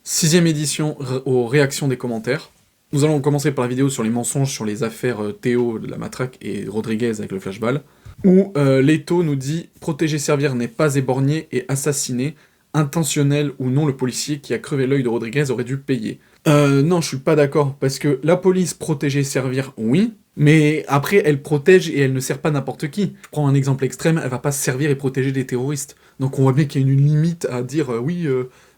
Sixième édition aux réactions des commentaires. Nous allons commencer par la vidéo sur les mensonges sur les affaires Théo de la Matraque et Rodriguez avec le flashball, où Leto nous dit « Protéger servir n'est pas éborgné et assassiner, intentionnel ou non, le policier qui a crevé l'œil de Rodriguez aurait dû payer. » Non, je suis pas d'accord, parce que la police protéger servir, oui, mais après, elle protège et elle ne sert pas n'importe qui. Je prends un exemple extrême, elle va pas servir et protéger des terroristes. Donc on voit bien qu'il y a une limite à dire oui,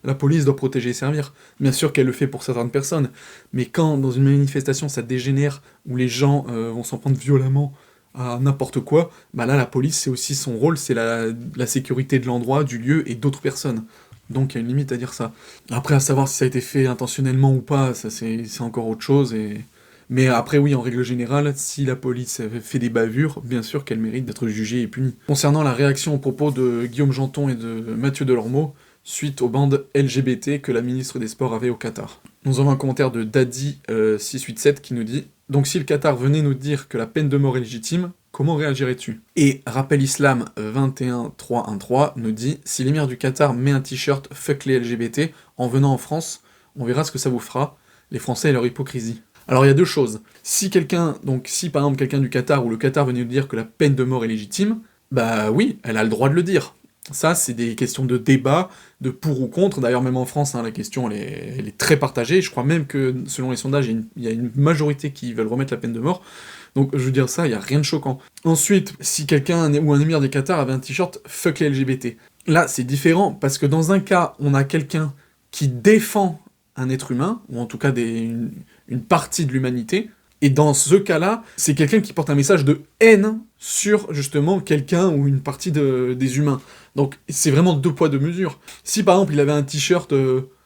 la police doit protéger et servir. Bien sûr qu'elle le fait pour certaines personnes, mais quand dans une manifestation ça dégénère, où les gens vont s'en prendre violemment à n'importe quoi, bah là la police c'est aussi son rôle, c'est la sécurité de l'endroit, du lieu et d'autres personnes. Donc il y a une limite à dire ça. Après, à savoir si ça a été fait intentionnellement ou pas, ça c'est encore autre chose. Mais après, oui, en règle générale, si la police fait des bavures, bien sûr qu'elle mérite d'être jugée et punie. Concernant la réaction aux propos de Guillaume Janton et de Mathieu Delormeau, suite aux bandes LGBT que la ministre des Sports avait au Qatar. Nous avons un commentaire de Daddy687 qui nous dit « Donc si le Qatar venait nous dire que la peine de mort est légitime, comment réagirais-tu » Et Rappel Islam 21313 nous dit « Si l'émir du Qatar met un t-shirt fuck les LGBT en venant en France, on verra ce que ça vous fera, les Français et leur hypocrisie. » Alors il y a deux choses. Si par exemple quelqu'un du Qatar ou le Qatar venait nous dire que la peine de mort est légitime, bah oui, elle a le droit de le dire. Ça, c'est des questions de débat, de pour ou contre. D'ailleurs, même en France, hein, la question, elle est très partagée. Je crois même que, selon les sondages, il y a une majorité qui veulent remettre la peine de mort. Donc, je veux dire ça, il n'y a rien de choquant. Ensuite, si quelqu'un ou un émir des Qatar avait un t-shirt « fuck les LGBT », là, c'est différent, parce que dans un cas, on a quelqu'un qui défend un être humain, ou en tout cas une partie de l'humanité, et dans ce cas-là, c'est quelqu'un qui porte un message de haine sur, justement, quelqu'un ou une partie des humains. Donc, c'est vraiment deux poids, deux mesures. Si, par exemple, il avait un t-shirt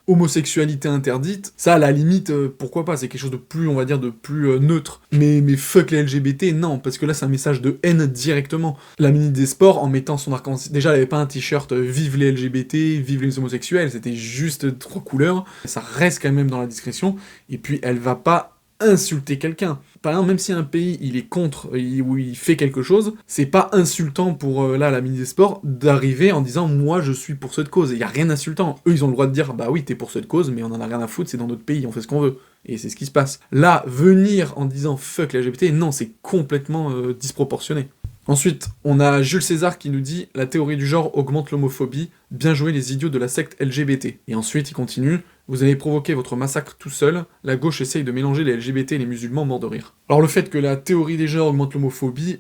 homosexualité interdite, ça, à la limite, pourquoi pas, c'est quelque chose de plus, on va dire, de plus neutre. Mais fuck les LGBT, non, parce que là, c'est un message de haine directement. La ministre des Sports, en mettant son arc-en-ciel... Déjà, elle avait pas un t-shirt vive les LGBT, vive les homosexuels, c'était juste 3 couleurs. Ça reste quand même dans la discrétion, et puis elle va pas insulter quelqu'un. Par exemple, même si un pays il est contre ou il fait quelque chose, c'est pas insultant pour la ministre des Sports d'arriver en disant moi je suis pour cette cause. Il y a rien d'insultant. Eux ils ont le droit de dire bah oui t'es pour cette cause, mais on en a rien à foutre, c'est dans notre pays, on fait ce qu'on veut. Et c'est ce qui se passe. Là, venir en disant fuck les LGBT, non, c'est complètement disproportionné. Ensuite, on a Jules César qui nous dit « La théorie du genre augmente l'homophobie, bien joué les idiots de la secte LGBT ». Et ensuite, il continue « Vous avez provoqué votre massacre tout seul, la gauche essaye de mélanger les LGBT et les musulmans morts de rire ». Alors le fait que la théorie des genres augmente l'homophobie,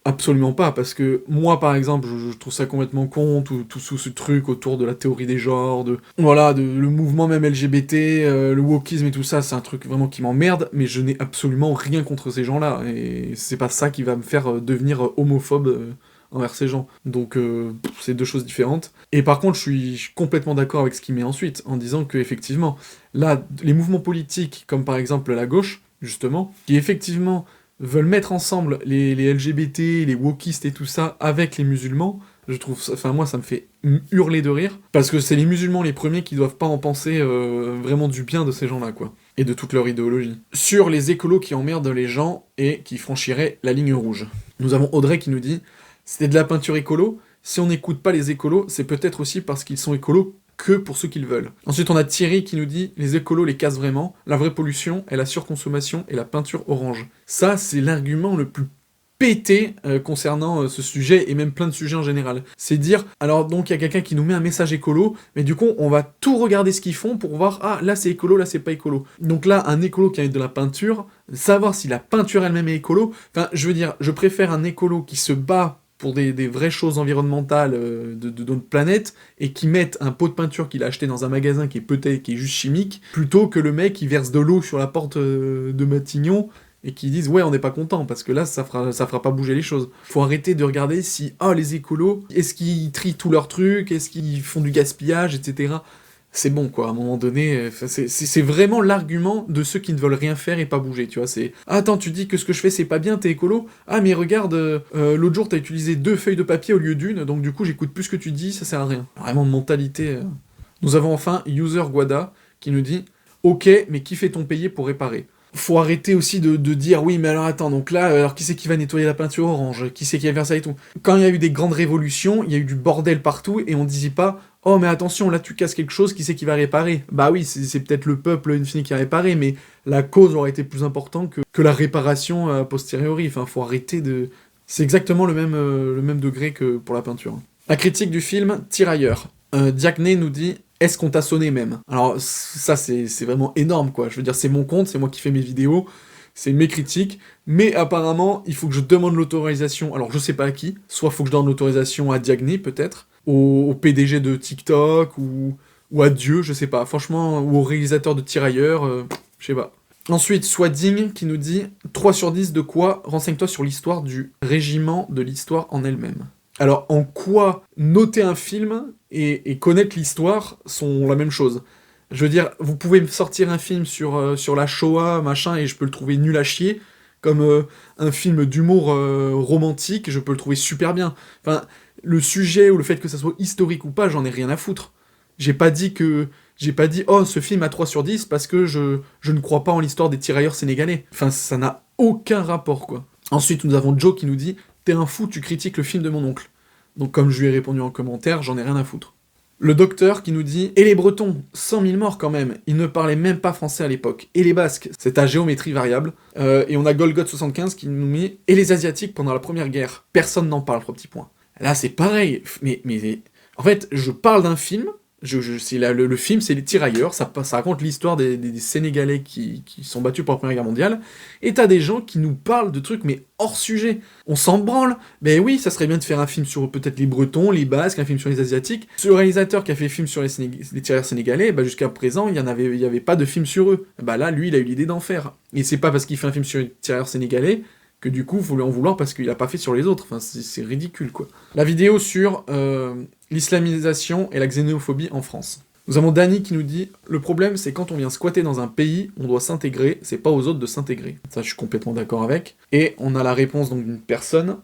absolument pas, parce que moi, par exemple, je trouve ça complètement con, tout ce truc autour de la théorie des genres, le mouvement même LGBT, le wokisme et tout ça, c'est un truc vraiment qui m'emmerde, mais je n'ai absolument rien contre ces gens-là, et c'est pas ça qui va me faire devenir homophobe envers ces gens. Donc, c'est deux choses différentes. Et par contre, je suis complètement d'accord avec ce qu'il met ensuite, en disant que effectivement, là, les mouvements politiques, comme par exemple la gauche, justement, qui effectivement veulent mettre ensemble les LGBT, les wokistes et tout ça avec les musulmans, je trouve ça, enfin moi ça me fait hurler de rire, parce que c'est les musulmans les premiers qui doivent pas en penser vraiment du bien de ces gens-là, quoi, et de toute leur idéologie. Sur les écolos qui emmerdent les gens et qui franchiraient la ligne rouge. Nous avons Audrey qui nous dit « C'était de la peinture écolo, si on n'écoute pas les écolos, c'est peut-être aussi parce qu'ils sont écolos que pour ceux qu'ils veulent. » Ensuite, on a Thierry qui nous dit « Les écolos les cassent vraiment, la vraie pollution est la surconsommation et la peinture orange. » Ça, c'est l'argument le plus pété concernant ce sujet, et même plein de sujets en général. C'est dire, alors donc il y a quelqu'un qui nous met un message écolo, mais du coup, on va tout regarder ce qu'ils font pour voir, ah, là c'est écolo, là c'est pas écolo. Donc là, un écolo qui a de la peinture, savoir si la peinture elle-même est écolo, enfin, je veux dire, je préfère un écolo qui se bat pour des vraies choses environnementales de notre planète, et qui mettent un pot de peinture qu'il a acheté dans un magasin qui est juste chimique, plutôt que le mec qui verse de l'eau sur la porte de Matignon, et qui disent « ouais, on n'est pas content, parce que là, ça fera pas bouger les choses. » Faut arrêter de regarder si, les écolos, est-ce qu'ils trient tous leurs trucs, est-ce qu'ils font du gaspillage, etc. C'est bon, quoi, à un moment donné, c'est vraiment l'argument de ceux qui ne veulent rien faire et pas bouger, tu vois, c'est « Ah, attends, tu dis que ce que je fais, c'est pas bien, t'es écolo? Ah, mais regarde, l'autre jour, t'as utilisé 2 feuilles de papier au lieu d'une, donc du coup, j'écoute plus ce que tu dis, ça sert à rien. » Vraiment, mentalité... Nous avons enfin User Guada, qui nous dit « Ok, mais qui fait-on payer pour réparer ?» Faut arrêter aussi de dire oui mais alors attends, donc là, alors qui c'est qui va nettoyer la peinture orange, qui c'est qui va faire ça et tout. Quand il y a eu des grandes révolutions, il y a eu du bordel partout et on disait pas oh mais attention, là tu casses quelque chose, qui c'est qui va réparer? Bah oui, c'est peut-être le peuple in fine qui a réparé, mais la cause aurait été plus importante que la réparation a posteriori. Enfin, faut arrêter de... C'est exactement le même degré que pour la peinture. La critique du film, Tirailleurs. Diacné nous dit, est-ce qu'on t'a sonné même? Alors ça c'est vraiment énorme quoi, je veux dire c'est mon compte, c'est moi qui fais mes vidéos, c'est mes critiques, mais apparemment il faut que je demande l'autorisation, alors je sais pas à qui, soit faut que je donne l'autorisation à Diacné peut-être, au PDG de TikTok, ou à Dieu, je sais pas, franchement, ou au réalisateur de Tirailleurs, je sais pas. Ensuite, Swading qui nous dit 3 sur 10 de quoi? Renseigne-toi sur l'histoire du régiment de l'histoire en elle-même. Alors, en quoi noter un film et connaître l'histoire sont la même chose? Je veux dire, vous pouvez me sortir un film sur la Shoah, machin, et je peux le trouver nul à chier, comme un film d'humour romantique, je peux le trouver super bien. Enfin, le sujet ou le fait que ça soit historique ou pas, j'en ai rien à foutre. J'ai pas dit, oh, ce film a 3 sur 10 parce que je ne crois pas en l'histoire des tirailleurs sénégalais. Enfin, ça n'a aucun rapport, quoi. Ensuite, nous avons Joe qui nous dit, t'es un fou, tu critiques le film de mon oncle. Donc comme je lui ai répondu en commentaire, j'en ai rien à foutre. Le docteur qui nous dit « Et les Bretons, 100 000 morts quand même, ils ne parlaient même pas français à l'époque. Et les Basques, c'est à géométrie variable. Et on a Golgot75 qui nous met « Et les Asiatiques pendant la Première Guerre, personne n'en parle, 3 petits points. » Là c'est pareil, mais en fait, je parle d'un film, le film c'est Les Tirailleurs, ça raconte l'histoire des Sénégalais qui sont battus pour la Première Guerre mondiale, et t'as des gens qui nous parlent de trucs mais hors sujet. On s'en branle. Ben oui, ça serait bien de faire un film sur peut-être les Bretons, les Basques, un film sur les Asiatiques. Ce réalisateur qui a fait le film sur les tirailleurs sénégalais, bah jusqu'à présent, il y avait pas de film sur eux. Bah là, lui, il a eu l'idée d'en faire. Et c'est pas parce qu'il fait un film sur les tirailleurs sénégalais que du coup, faut lui en vouloir parce qu'il a pas fait sur les autres. Enfin, c'est ridicule, quoi. La vidéo sur l'islamisation et la xénophobie en France. Nous avons Dany qui nous dit « Le problème, c'est quand on vient squatter dans un pays, on doit s'intégrer, c'est pas aux autres de s'intégrer. » Ça, je suis complètement d'accord avec. Et on a la réponse donc d'une personne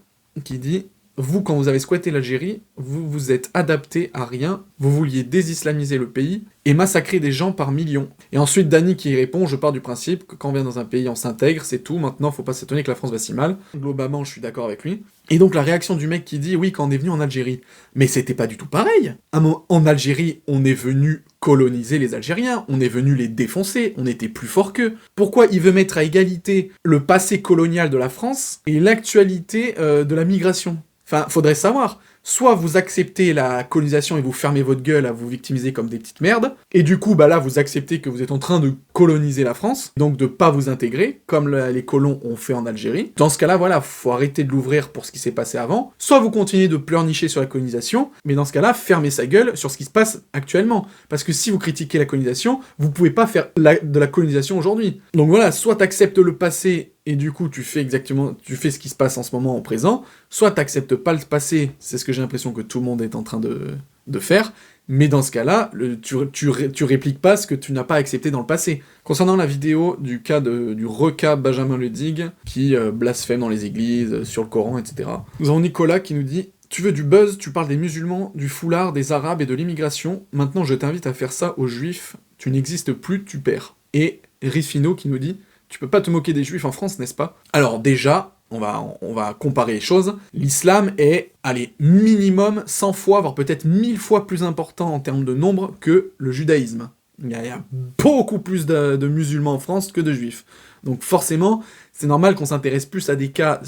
qui dit « Vous, quand vous avez squatté l'Algérie, vous vous êtes adapté à rien, vous vouliez désislamiser le pays et massacrer des gens par millions. » Et ensuite, Dany qui répond « Je pars du principe que quand on vient dans un pays, on s'intègre, c'est tout, maintenant faut pas s'étonner que la France va si mal. » Globalement, je suis d'accord avec lui. Et donc la réaction du mec qui dit « Oui, quand on est venu en Algérie. » Mais c'était pas du tout pareil. En Algérie, on est venu coloniser les Algériens, on est venu les défoncer, on était plus fort qu'eux. Pourquoi il veut mettre à égalité le passé colonial de la France et l'actualité de la migration? Enfin, faudrait savoir. Soit vous acceptez la colonisation et vous fermez votre gueule à vous victimiser comme des petites merdes, et du coup, bah là, vous acceptez que vous êtes en train de coloniser la France, donc de pas vous intégrer, comme les colons ont fait en Algérie. Dans ce cas-là, voilà, faut arrêter de l'ouvrir pour ce qui s'est passé avant, soit vous continuez de pleurnicher sur la colonisation, mais dans ce cas-là, fermez sa gueule sur ce qui se passe actuellement. Parce que si vous critiquez la colonisation, vous pouvez pas faire de la colonisation aujourd'hui. Donc voilà, soit t'acceptes le passé et du coup tu fais ce qui se passe en ce moment en présent, soit t'acceptes pas le passé, c'est ce que j'ai l'impression que tout le monde est en train de faire, mais dans ce cas-là, tu répliques pas ce que tu n'as pas accepté dans le passé. Concernant la vidéo du cas du requin Benjamin Ledig, qui blasphème dans les églises, sur le Coran, etc. Nous avons Nicolas qui nous dit « Tu veux du buzz, tu parles des musulmans, du foulard, des arabes et de l'immigration, maintenant je t'invite à faire ça aux juifs, tu n'existes plus, tu perds. » Et Rifino qui nous dit « Tu peux pas te moquer des juifs en France, n'est-ce pas ?» Alors déjà, on va comparer les choses. L'islam est, allez, minimum 100 fois, voire peut-être 1000 fois plus important en termes de nombre que le judaïsme. Il y a beaucoup plus de musulmans en France que de juifs. Donc forcément, c'est normal qu'on s'intéresse plus à des cas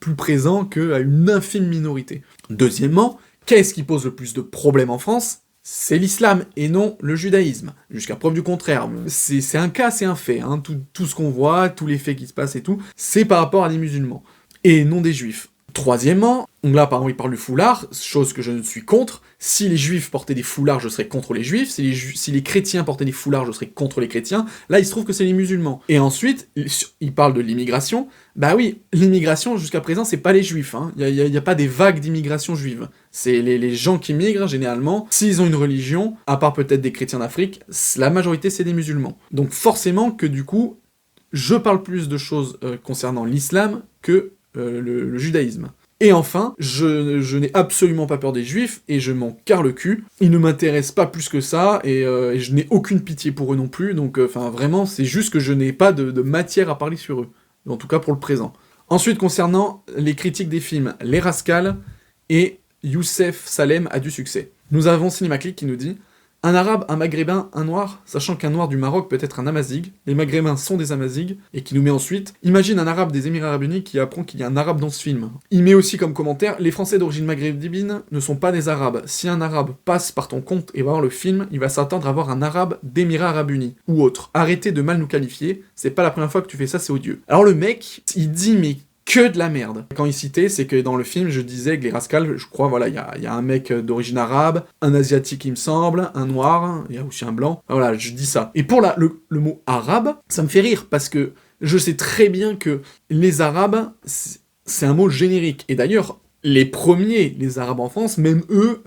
plus présents qu'à une infime minorité. Deuxièmement, qu'est-ce qui pose le plus de problèmes en France ? C'est l'islam, et non le judaïsme. Jusqu'à preuve du contraire. C'est un cas, c'est un fait. Hein. Tout ce qu'on voit, tous les faits qui se passent et tout, c'est par rapport à des musulmans. Et non des juifs. Troisièmement, donc là, par exemple, il parle du foulard, chose que je ne suis contre. Si les juifs portaient des foulards, je serais contre les juifs. Si les chrétiens portaient des foulards, je serais contre les chrétiens. Là, il se trouve que c'est les musulmans. Et ensuite, il parle de l'immigration. Bah oui, l'immigration, jusqu'à présent, c'est pas les juifs. Hein. Il y a pas des vagues d'immigration juive. C'est les gens qui migrent, généralement, s'ils ont une religion, à part peut-être des chrétiens d'Afrique, la majorité, c'est des musulmans. Donc forcément que, du coup, je parle plus de choses concernant l'islam que le judaïsme. Et enfin, je n'ai absolument pas peur des juifs, et je m'en carre le cul. Ils ne m'intéressent pas plus que ça, et je n'ai aucune pitié pour eux non plus, donc vraiment, c'est juste que je n'ai pas de matière à parler sur eux. En tout cas pour le présent. Ensuite, concernant les critiques des films, Les Rascals et Youssef Salem a du succès. Nous avons Cinémaclick qui nous dit « Un arabe, un maghrébin, un noir, sachant qu'un noir du Maroc peut être un amazigh, les maghrébins sont des amazighs, et qui nous met ensuite « Imagine un arabe des Émirats Arabes Unis qui apprend qu'il y a un arabe dans ce film. » Il met aussi comme commentaire « Les Français d'origine maghrébine ne sont pas des arabes. Si un arabe passe par ton compte et va voir le film, il va s'attendre à voir un arabe d'Émirats Arabes Unis, ou autre. Arrêtez de mal nous qualifier, c'est pas la première fois que tu fais ça, c'est odieux. » Alors le mec, il dit « Mais que de la merde. » Quand il citait, c'est que dans le film, je disais que les rascals, je crois, voilà, il y a un mec d'origine arabe, un asiatique, il me semble, un noir, il y a aussi un blanc. Voilà, je dis ça. Et pour le mot arabe, ça me fait rire, parce que je sais très bien que les arabes, c'est un mot générique. Et d'ailleurs, les premiers, les arabes en France, même eux,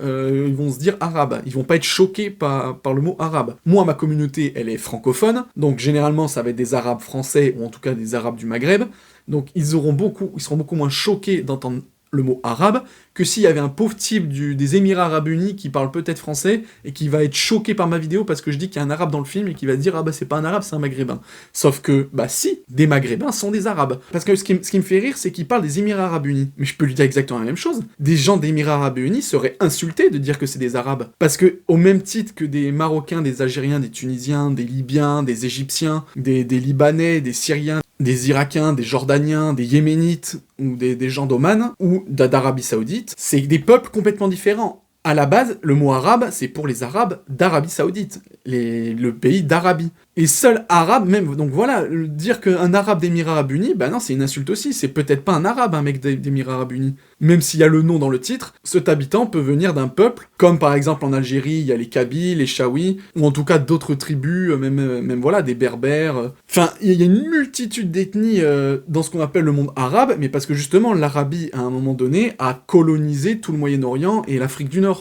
ils vont se dire arabe. Ils vont pas être choqués par le mot arabe. Moi, ma communauté, elle est francophone, donc généralement, ça va être des arabes français, ou en tout cas des arabes du Maghreb. Donc ils seront beaucoup moins choqués d'entendre le mot arabe que s'il y avait un pauvre type des Émirats Arabes Unis qui parle peut-être français et qui va être choqué par ma vidéo parce que je dis qu'il y a un arabe dans le film et qui va dire « Ah bah c'est pas un arabe, c'est un maghrébin ». Sauf que, bah si, des maghrébins sont des arabes. Parce que ce qui me fait rire, c'est qu'il parle des Émirats Arabes Unis. Mais je peux lui dire exactement la même chose. Des gens des Émirats Arabes Unis seraient insultés de dire que c'est des arabes. Parce que, au même titre que des Marocains, des Algériens, des Tunisiens, des Libyens, des Égyptiens, des Libanais, des Syriens, des Irakiens, des Jordaniens, des Yéménites, ou des gens d'Oman, ou d'Arabie Saoudite, c'est des peuples complètement différents. À la base, le mot arabe, c'est pour les arabes d'Arabie Saoudite, le pays d'Arabie. Et seul arabe, même, donc voilà, dire qu'un arabe d'Émirats Arabes Unis, bah non, c'est une insulte aussi, c'est peut-être pas un arabe, un mec d'Émirats Arabes Unis. Même s'il y a le nom dans le titre, cet habitant peut venir d'un peuple, comme par exemple en Algérie, il y a les Kabyles, les Chaouis, ou en tout cas d'autres tribus, même voilà, des Berbères. Enfin, il y a une multitude d'ethnies dans ce qu'on appelle le monde arabe, mais parce que justement, l'Arabie, à un moment donné, a colonisé tout le Moyen-Orient et l'Afrique du Nord.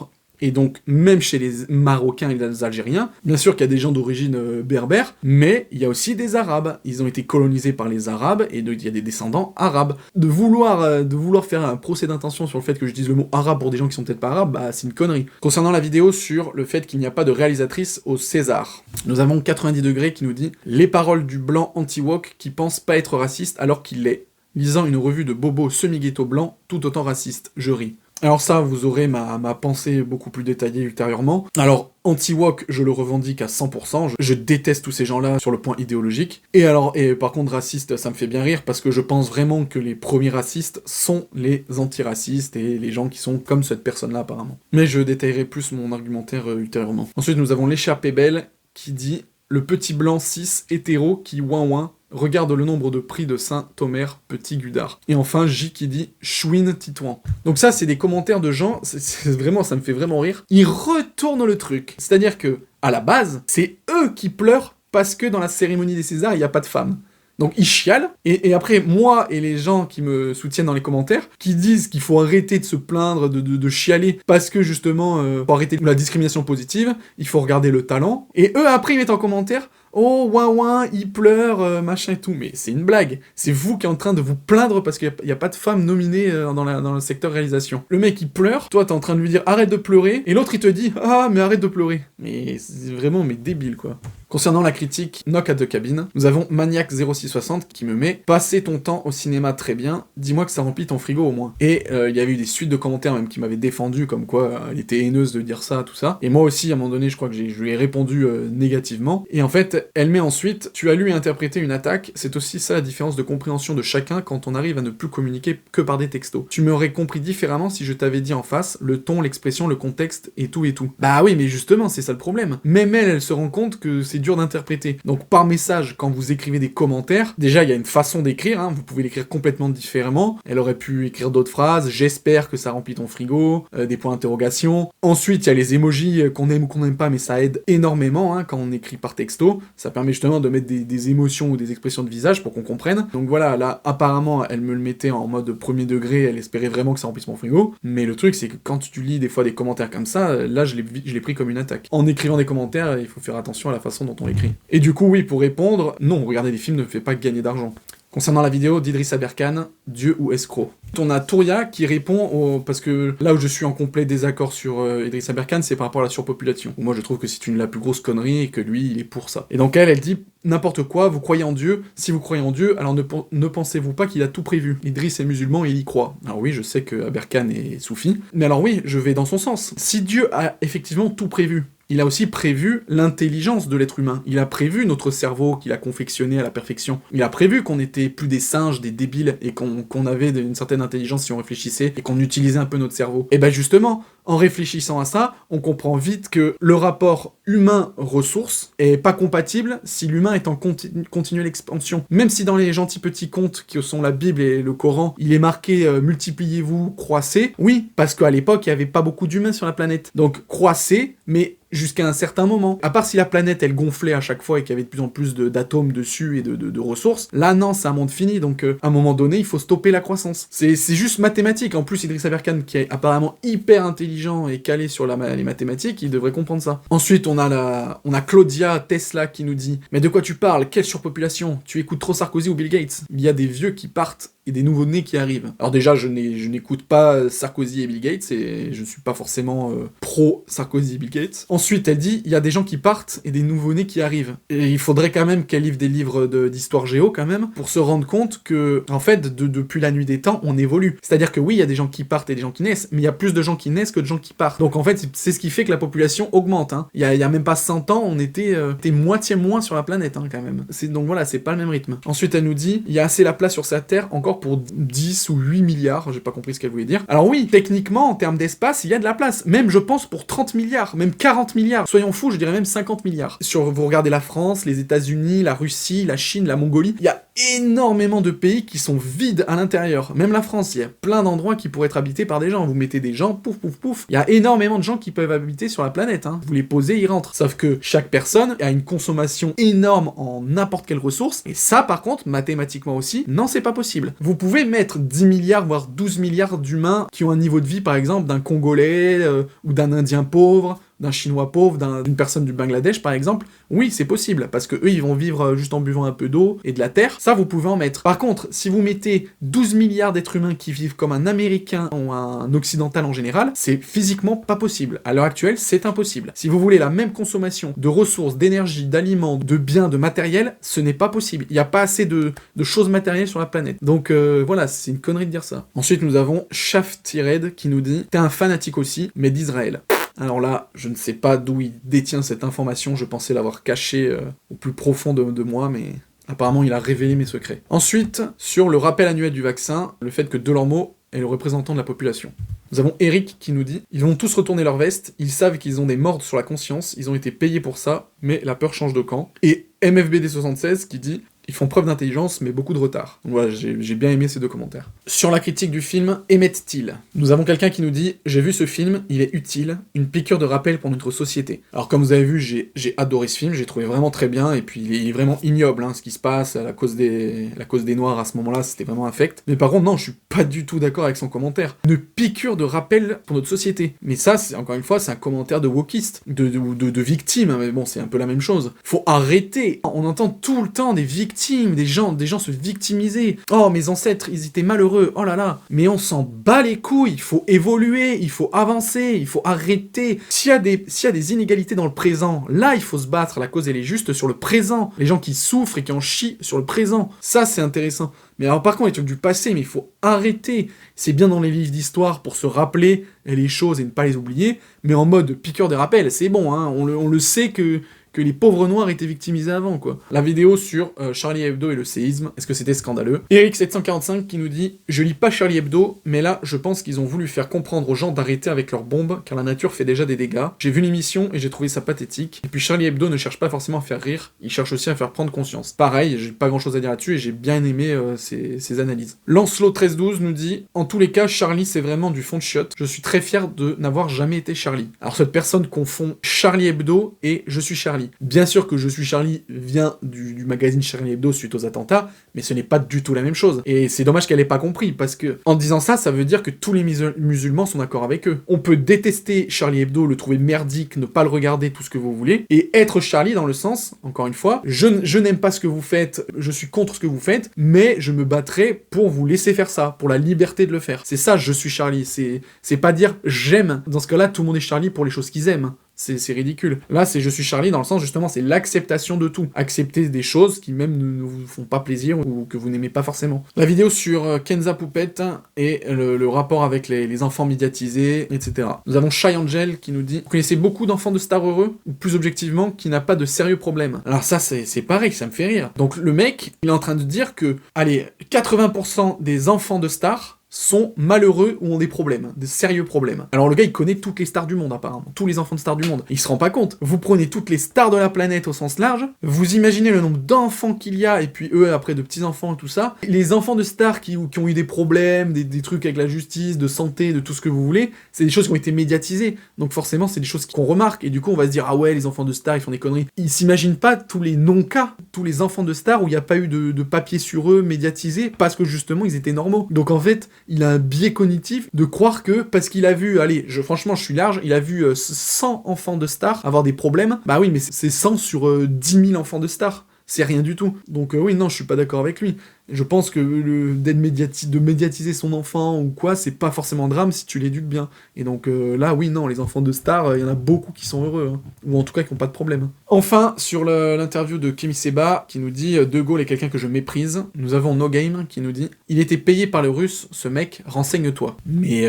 Et donc, même chez les Marocains et les Algériens, bien sûr qu'il y a des gens d'origine berbère, mais il y a aussi des Arabes. Ils ont été colonisés par les Arabes, et il y a des descendants arabes. De vouloir faire un procès d'intention sur le fait que je dise le mot arabe pour des gens qui sont peut-être pas arabes, bah c'est une connerie. Concernant la vidéo sur le fait qu'il n'y a pas de réalisatrice au César, nous avons 90 degrés qui nous dit « Les paroles du blanc anti-woke qui pense pas être raciste alors qu'il l'est. Lisant une revue de bobo semi-ghetto blanc, tout autant raciste. Je ris. » Alors ça, vous aurez ma pensée beaucoup plus détaillée ultérieurement. Alors, anti-woke, je le revendique à 100%, je déteste tous ces gens-là sur le point idéologique. Et par contre, raciste, ça me fait bien rire, parce que je pense vraiment que les premiers racistes sont les antiracistes, et les gens qui sont comme cette personne-là, apparemment. Mais je détaillerai plus mon argumentaire ultérieurement. Ensuite, nous avons l'échappée belle, qui dit « Le petit blanc cis hétéro qui ouin regarde le nombre de prix de Saint-Omer, petit Gudard. » Et enfin, J qui dit « Chouine Titouan ». Donc ça, c'est des commentaires de gens, vraiment, ça me fait vraiment rire. Ils retournent le truc. C'est-à-dire que, à la base, c'est eux qui pleurent parce que dans la cérémonie des Césars, il n'y a pas de femmes. Donc ils chialent, et après, moi et les gens qui me soutiennent dans les commentaires, qui disent qu'il faut arrêter de se plaindre, de chialer, parce que justement, pour arrêter la discrimination positive, il faut regarder le talent, et eux après ils mettent en commentaire « Oh, ouin, il pleure, machin et tout », mais c'est une blague, c'est vous qui êtes en train de vous plaindre parce qu'il n'y a pas de femmes nominées dans le secteur réalisation. Le mec il pleure, toi t'es en train de lui dire « Arrête de pleurer », et l'autre il te dit « Ah, mais arrête de pleurer ». Mais c'est vraiment débile quoi. Concernant la critique Knock at the Cabin, nous avons Maniac0660 qui me met « Passer ton temps au cinéma très bien, dis-moi que ça remplit ton frigo au moins ». Et il y avait eu des suites de commentaires même qui m'avaient défendu comme quoi elle était haineuse de dire ça, tout ça. Et moi aussi, à un moment donné, je crois que je lui ai répondu négativement. Et en fait, elle met ensuite « Tu as lu et interprété une attaque, c'est aussi ça la différence de compréhension de chacun quand on arrive à ne plus communiquer que par des textos. Tu m'aurais compris différemment si je t'avais dit en face le ton, l'expression, le contexte et tout et tout. » Bah oui, mais justement, c'est ça le problème. Même elle se rend compte que c'est dur d'interpréter. Donc par message, quand vous écrivez des commentaires, déjà il y a une façon d'écrire, hein, vous pouvez l'écrire complètement différemment. Elle aurait pu écrire d'autres phrases, j'espère que ça remplit ton frigo, des points d'interrogation. Ensuite, il y a les emojis qu'on aime ou qu'on n'aime pas, mais ça aide énormément hein, quand on écrit par texto. Ça permet justement de mettre des émotions ou des expressions de visage pour qu'on comprenne. Donc voilà, là apparemment elle me le mettait en mode premier degré, elle espérait vraiment que ça remplisse mon frigo. Mais le truc c'est que quand tu lis des fois des commentaires comme ça, là je l'ai pris comme une attaque. En écrivant des commentaires, il faut faire attention à la façon dont on l'écrit. Et du coup, oui, pour répondre, non, regarder des films ne fait pas gagner d'argent. Concernant la vidéo d'Idriss Aberkan, Dieu ou escroc. On a Touria qui répond, parce que là où je suis en complet désaccord sur Idriss Aberkan, c'est par rapport à la surpopulation. Moi je trouve que c'est la plus grosse connerie et que lui, il est pour ça. Et donc elle dit, n'importe quoi, vous croyez en Dieu, si vous croyez en Dieu, alors ne pensez-vous pas qu'il a tout prévu. Idriss est musulman et il y croit. Alors oui, je sais que Aberkan est soufi, mais alors oui, je vais dans son sens. Si Dieu a effectivement tout prévu, il a aussi prévu l'intelligence de l'être humain. Il a prévu notre cerveau qu'il a confectionné à la perfection. Il a prévu qu'on était plus des singes, des débiles, et qu'on avait une certaine intelligence si on réfléchissait, et qu'on utilisait un peu notre cerveau. Et ben justement, en réfléchissant à ça, on comprend vite que le rapport humain-ressource est pas compatible si l'humain est en continuelle expansion. Même si dans les gentils petits contes qui sont la Bible et le Coran, il est marqué multipliez-vous, croissez. Oui, parce qu'à l'époque, il y avait pas beaucoup d'humains sur la planète. Donc croissez, mais jusqu'à un certain moment. À part si la planète, elle gonflait à chaque fois et qu'il y avait de plus en plus d'atomes dessus et de ressources, là, non, c'est un monde fini, donc à un moment donné, il faut stopper la croissance. C'est juste mathématique. En plus, Idriss Aberkan, qui est apparemment hyper intelligent et calé sur les mathématiques, il devrait comprendre ça. Ensuite, on a Claudia Tesla qui nous dit « Mais de quoi tu parles? Quelle surpopulation? Tu écoutes trop Sarkozy ou Bill Gates? Il y a des vieux qui partent et des nouveaux-nés qui arrivent. » Alors déjà, je n'écoute pas Sarkozy et Bill Gates, et je suis pas forcément pro Sarkozy et Bill Gates. Ensuite, elle dit, il y a des gens qui partent et des nouveau-nés qui arrivent. Et il faudrait quand même qu'elle livre des livres d'histoire géo, quand même, pour se rendre compte que, en fait, depuis la nuit des temps, on évolue. C'est-à-dire que oui, il y a des gens qui partent et des gens qui naissent, mais il y a plus de gens qui naissent que de gens qui partent. Donc en fait, c'est ce qui fait que la population augmente. Hein. Il y a même pas 100 ans, on était moitié moins sur la planète, hein, quand même. Donc voilà, c'est pas le même rythme. Ensuite, elle nous dit, il y a assez la place sur sa Terre encore pour 10 ou 8 milliards, j'ai pas compris ce qu'elle voulait dire. Alors oui, techniquement, en termes d'espace, il y a de la place. Même, je pense, pour 30 milliards, même 40 milliards. Soyons fous, je dirais même 50 milliards. Vous regardez la France, les États-Unis, la Russie, la Chine, la Mongolie, il y a énormément de pays qui sont vides à l'intérieur. Même la France, il y a plein d'endroits qui pourraient être habités par des gens. Vous mettez des gens, pouf, pouf, pouf. Il y a énormément de gens qui peuvent habiter sur la planète. Hein. Vous les posez, ils rentrent. Sauf que chaque personne a une consommation énorme en n'importe quelle ressource. Et ça, par contre, mathématiquement aussi, non, c'est pas possible. Vous pouvez mettre 10 milliards, voire 12 milliards d'humains qui ont un niveau de vie, par exemple, d'un Congolais ou d'un Indien pauvre, d'un Chinois pauvre, d'une personne du Bangladesh par exemple, oui, c'est possible, parce que eux, ils vont vivre juste en buvant un peu d'eau et de la terre, ça vous pouvez en mettre. Par contre, si vous mettez 12 milliards d'êtres humains qui vivent comme un Américain ou un Occidental en général, c'est physiquement pas possible. À l'heure actuelle, c'est impossible. Si vous voulez la même consommation de ressources, d'énergie, d'aliments, de biens, de matériel, ce n'est pas possible. Il n'y a pas assez de choses matérielles sur la planète. Donc voilà, c'est une connerie de dire ça. Ensuite, nous avons Shaftired qui nous dit « T'es un fanatique aussi, mais d'Israël ». Alors là, je ne sais pas d'où il détient cette information, je pensais l'avoir cachée au plus profond de moi, mais apparemment il a révélé mes secrets. Ensuite, sur le rappel annuel du vaccin, le fait que Delormeau est le représentant de la population. Nous avons Eric qui nous dit « Ils vont tous retourner leur veste, ils savent qu'ils ont des morts sur la conscience, ils ont été payés pour ça, mais la peur change de camp. » Et MFBD76 qui dit « Ils font preuve d'intelligence, mais beaucoup de retard. » Donc voilà, j'ai bien aimé ces deux commentaires. Sur la critique du film, Emmett-Till. Nous avons quelqu'un qui nous dit « J'ai vu ce film, il est utile, une piqûre de rappel pour notre société. » Alors comme vous avez vu, j'ai adoré ce film, j'ai trouvé vraiment très bien, et puis il est vraiment ignoble, hein, ce qui se passe, à la cause des Noirs à ce moment-là, c'était vraiment infect. Mais par contre, non, je suis pas du tout d'accord avec son commentaire. Une piqûre de rappel pour notre société. Mais ça, encore une fois, c'est un commentaire de wokiste, de victime, hein, mais bon, c'est un peu la même chose. Faut arrêter. On entend tout le temps des victimes, des gens se victimiser. Oh, mes ancêtres, ils étaient malheureux, oh là là. Mais on s'en bat les couilles, il faut évoluer, il faut avancer, il faut arrêter. S'il y a des inégalités dans le présent, là, il faut se battre, la cause elle est juste sur le présent. Les gens qui souffrent et qui en chient sur le présent, ça c'est intéressant. Mais alors par contre, les trucs du passé, mais il faut arrêter. C'est bien dans les livres d'histoire pour se rappeler les choses et ne pas les oublier, mais en mode piqûre de rappel, c'est bon, hein, on le sait que les pauvres noirs étaient victimisés avant, quoi. La vidéo sur Charlie Hebdo et le séisme, est-ce que c'était scandaleux? Eric745 qui nous dit « Je lis pas Charlie Hebdo, mais là, je pense qu'ils ont voulu faire comprendre aux gens d'arrêter avec leurs bombes, car la nature fait déjà des dégâts. J'ai vu l'émission et j'ai trouvé ça pathétique. Et puis Charlie Hebdo ne cherche pas forcément à faire rire, il cherche aussi à faire prendre conscience. » Pareil, j'ai pas grand-chose à dire là-dessus et j'ai bien aimé ces analyses. Lancelot1312 nous dit « En tous les cas, Charlie, c'est vraiment du fond de chiotte. Je suis très fier de n'avoir jamais été Charlie. » Alors cette personne confond Charlie Hebdo et « Je suis Charlie ». Charlie. Bien sûr que Je suis Charlie vient du magazine Charlie Hebdo suite aux attentats, mais ce n'est pas du tout la même chose. Et c'est dommage qu'elle ait pas compris, parce que en disant ça, ça veut dire que tous les musulmans sont d'accord avec eux. On peut détester Charlie Hebdo, le trouver merdique, ne pas le regarder, tout ce que vous voulez, et être Charlie dans le sens, encore une fois, je n'aime pas ce que vous faites, je suis contre ce que vous faites, mais je me battrai pour vous laisser faire ça, pour la liberté de le faire. C'est ça, Je suis Charlie, c'est pas dire j'aime. Dans ce cas-là, tout le monde est Charlie pour les choses qu'ils aiment. C'est ridicule. Là, c'est Je suis Charlie dans le sens, justement, c'est l'acceptation de tout. Accepter des choses qui même ne vous font pas plaisir ou que vous n'aimez pas forcément. La vidéo sur Kenza Poupette et le rapport avec les enfants médiatisés, etc. Nous avons Shy Angel qui nous dit « Vous connaissez beaucoup d'enfants de stars heureux, ou plus objectivement, qui n'a pas de sérieux problèmes ?» Alors ça, c'est pareil, ça me fait rire. Donc le mec, il est en train de dire que, allez, 80% des enfants de stars sont malheureux ou ont des problèmes, des sérieux problèmes. Alors le gars, il connaît toutes les stars du monde, apparemment. Tous les enfants de stars du monde. Il se rend pas compte. Vous prenez toutes les stars de la planète au sens large, vous imaginez le nombre d'enfants qu'il y a, et puis eux, après, de petits-enfants et tout ça. Les enfants de stars qui ont eu des problèmes, des trucs avec la justice, de santé, de tout ce que vous voulez, c'est des choses qui ont été médiatisées. Donc forcément, c'est des choses qu'on remarque, et du coup, on va se dire, ah ouais, les enfants de stars, ils font des conneries. Ils s'imaginent pas tous les non-cas, tous les enfants de stars où il n'y a pas eu de papier sur eux médiatisé, parce que justement, ils étaient normaux. Donc en fait, il a un biais cognitif de croire que, parce qu'il a vu, allez, franchement, je suis large, il a vu 100 enfants de stars avoir des problèmes, bah oui, mais c'est 100 sur 10 000 enfants de stars. C'est rien du tout. Donc oui, non, je suis pas d'accord avec lui. Je pense que de médiatiser son enfant ou quoi, c'est pas forcément un drame si tu l'éduques bien. Et donc là, oui, non, les enfants de stars, il y en a beaucoup qui sont heureux. Hein. Ou en tout cas qui n'ont pas de problème. Enfin, sur l'interview de Kemi Seba, qui nous dit « De Gaulle est quelqu'un que je méprise », nous avons No Game qui nous dit « Il était payé par les Russes, ce mec, renseigne-toi ». Mais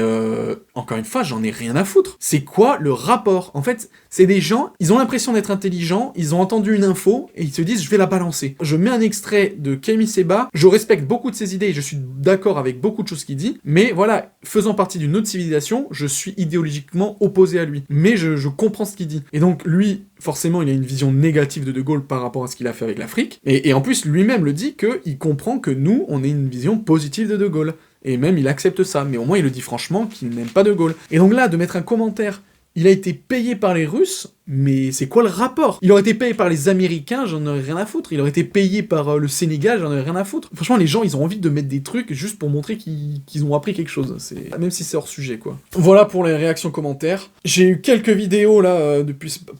encore une fois, j'en ai rien à foutre. C'est quoi le rapport? En fait, c'est des gens, ils ont l'impression d'être intelligents, ils ont entendu une info, et ils se disent « Je vais la balancer ». Je mets un extrait de Kemi Seba, je respecte beaucoup de ses idées et je suis d'accord avec beaucoup de choses qu'il dit, mais voilà, faisant partie d'une autre civilisation, je suis idéologiquement opposé à lui. Mais je comprends ce qu'il dit. Et donc lui, forcément, il a une vision négative de Gaulle par rapport à ce qu'il a fait avec l'Afrique, et en plus, lui-même le dit qu'il comprend que nous, on ait une vision positive de Gaulle. Et même, il accepte ça, mais au moins, il le dit franchement qu'il n'aime pas De Gaulle. Et donc là, de mettre un commentaire, il a été payé par les Russes, mais c'est quoi le rapport? Il aurait été payé par les Américains, j'en aurais rien à foutre. Il aurait été payé par le Sénégal, j'en aurais rien à foutre. Franchement, les gens, ils ont envie de mettre des trucs juste pour montrer qu'ils ont appris quelque chose. Même si c'est hors sujet, quoi. Voilà pour les réactions commentaires. J'ai eu quelques vidéos, là,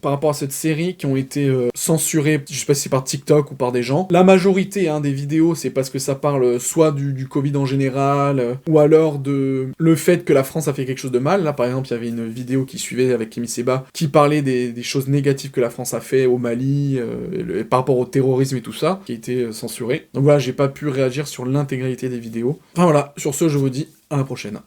par rapport à cette série, qui ont été censurées, je sais pas si c'est par TikTok ou par des gens. La majorité des vidéos, c'est parce que ça parle soit du Covid en général, ou alors de le fait que la France a fait quelque chose de mal. Là, par exemple, il y avait une vidéo qui suivait avec Kemi Seba, qui parlait des choses négatives que la France a fait au Mali, par rapport au terrorisme et tout ça, qui a été censuré. Donc voilà, j'ai pas pu réagir sur l'intégralité des vidéos. Enfin voilà, sur ce, je vous dis à la prochaine.